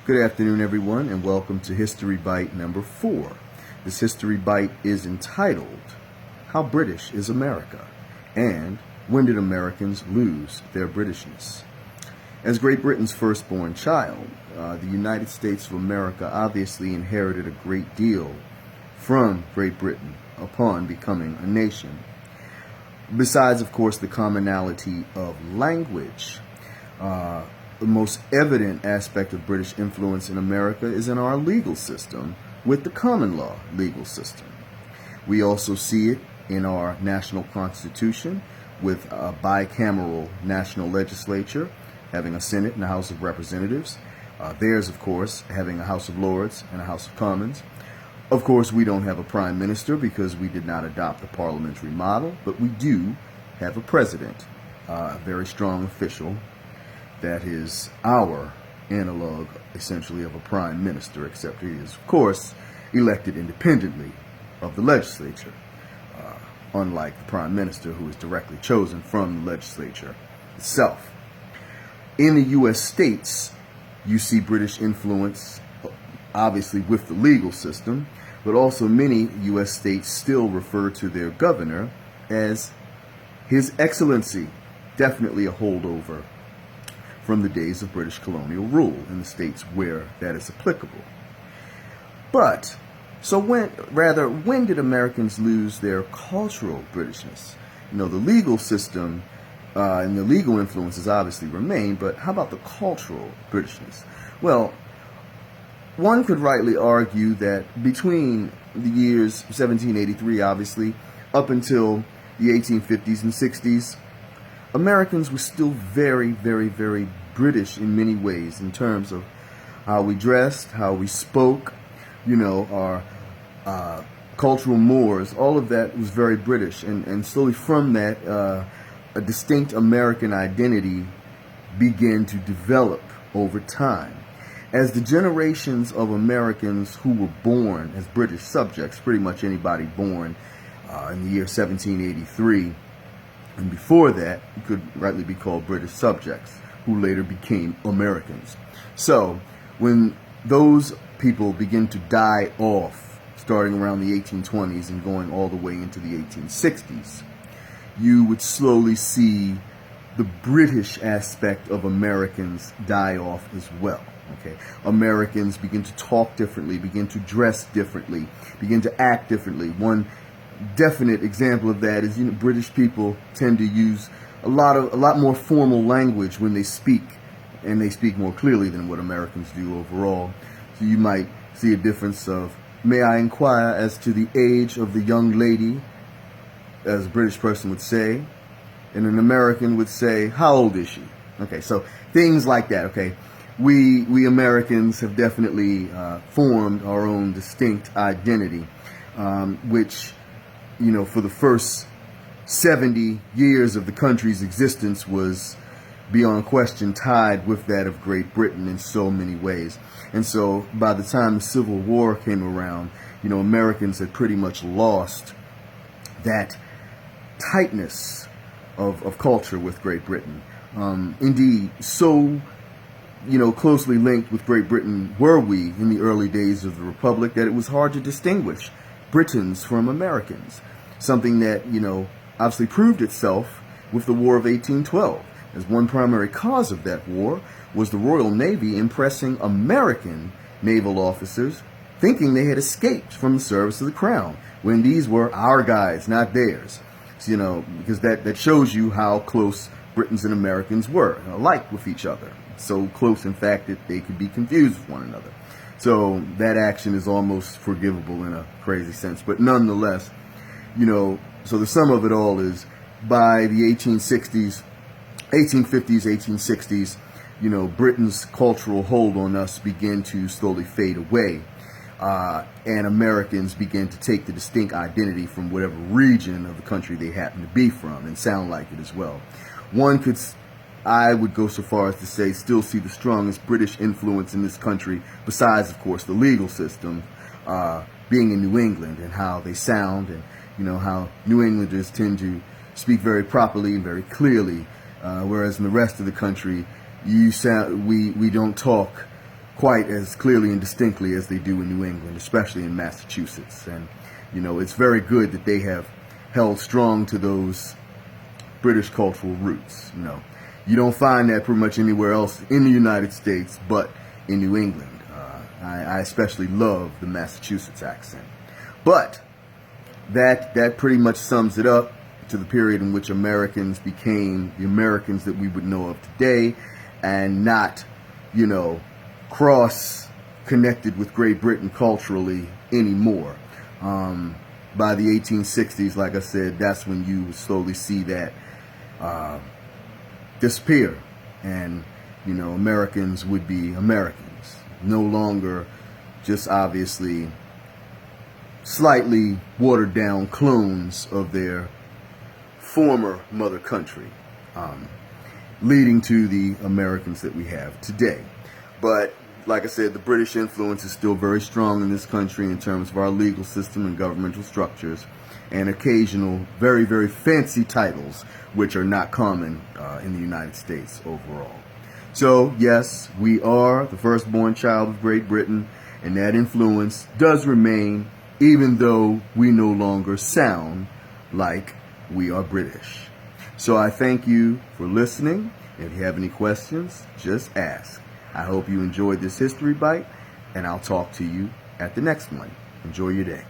Good afternoon, everyone, and welcome to History Bite number 4. This History Bite is entitled, How British is America? And When Did Americans Lose Their Britishness? As Great Britain's firstborn child, the United States of America obviously inherited a great deal from Great Britain upon becoming a nation. Besides, of course, the commonality of language, the most evident aspect of British influence in America is in our legal system with the common law legal system. We also see it in our national constitution with a bicameral national legislature, having a Senate and a House of Representatives. Theirs, of course, having a House of Lords and a House of Commons. Of course, we don't have a prime minister because we did not adopt the parliamentary model, but we do have a president, a very strong official that is our analog, essentially, of a prime minister, except he is, of course, elected independently of the legislature, unlike the prime minister, who is directly chosen from the legislature itself. In the U.S. states, you see British influence, obviously, with the legal system, but also many U.S. states still refer to their governor as His Excellency, definitely a holdover from the days of British colonial rule in the states where that is applicable. But, when did Americans lose their cultural Britishness? You know, the legal system and the legal influences obviously remain, but how about the cultural Britishness? Well, one could rightly argue that between the years 1783, obviously, up until the 1850s and 60s, Americans were still very, very, very British in many ways in terms of how we dressed, how we spoke, you know, our cultural mores. All of that was very British. And slowly from that, a distinct American identity began to develop over time. As the generations of Americans who were born as British subjects, pretty much anybody born in the year 1783, and before that, you could rightly be called British subjects, who later became Americans. So, when those people begin to die off, starting around the 1820s and going all the way into the 1860s, you would slowly see the British aspect of Americans die off as well. Okay, Americans begin to talk differently, begin to dress differently, begin to act differently. One definite example of that is, British people tend to use a lot more formal language when they speak, and they speak more clearly than what Americans do overall. So you might see a difference of, may I inquire as to the age of the young lady, as a British person would say, and an American would say, how old is she? Okay, so things like that, okay. We Americans have definitely formed our own distinct identity, which, for the first 70 years of the country's existence was beyond question tied with that of Great Britain in so many ways. And so by the time the Civil War came around, Americans had pretty much lost that tightness of culture with Great Britain. Indeed, so closely linked with Great Britain were we in the early days of the Republic that it was hard to distinguish Britons from Americans. Something that, obviously proved itself with the War of 1812, as one primary cause of that war was the Royal Navy impressing American naval officers thinking they had escaped from the service of the Crown, when these were our guys, not theirs. So, because that shows you how close Britons and Americans were, alike with each other. So close, in fact, that they could be confused with one another. So that action is almost forgivable in a crazy sense. But nonetheless, so the sum of it all is, by the 1850s, 1860s, Britain's cultural hold on us began to slowly fade away. And Americans began to take the distinct identity from whatever region of the country they happen to be from and sound like it as well. I would go so far as to say, still see the strongest British influence in this country, besides, of course, the legal system, being in New England and how they sound, and how New Englanders tend to speak very properly and very clearly, whereas in the rest of the country, we don't talk quite as clearly and distinctly as they do in New England, especially in Massachusetts. And, it's very good that they have held strong to those British cultural roots. You don't find that pretty much anywhere else in the United States, but in New England. I especially love the Massachusetts accent. But that pretty much sums it up to the period in which Americans became the Americans that we would know of today, and not, cross-connected with Great Britain culturally anymore. By the 1860s, like I said, that's when you slowly see that disappear. And, Americans would be Americans. No longer just obviously slightly watered down clones of their former mother country, leading to the Americans that we have today. But like I said, the British influence is still very strong in this country in terms of our legal system and governmental structures, and occasional very, very fancy titles, which are not common in the United States overall. So, yes, we are the firstborn child of Great Britain, and that influence does remain, even though we no longer sound like we are British. So I thank you for listening. If you have any questions, just ask. I hope you enjoyed this History Bite, and I'll talk to you at the next one. Enjoy your day.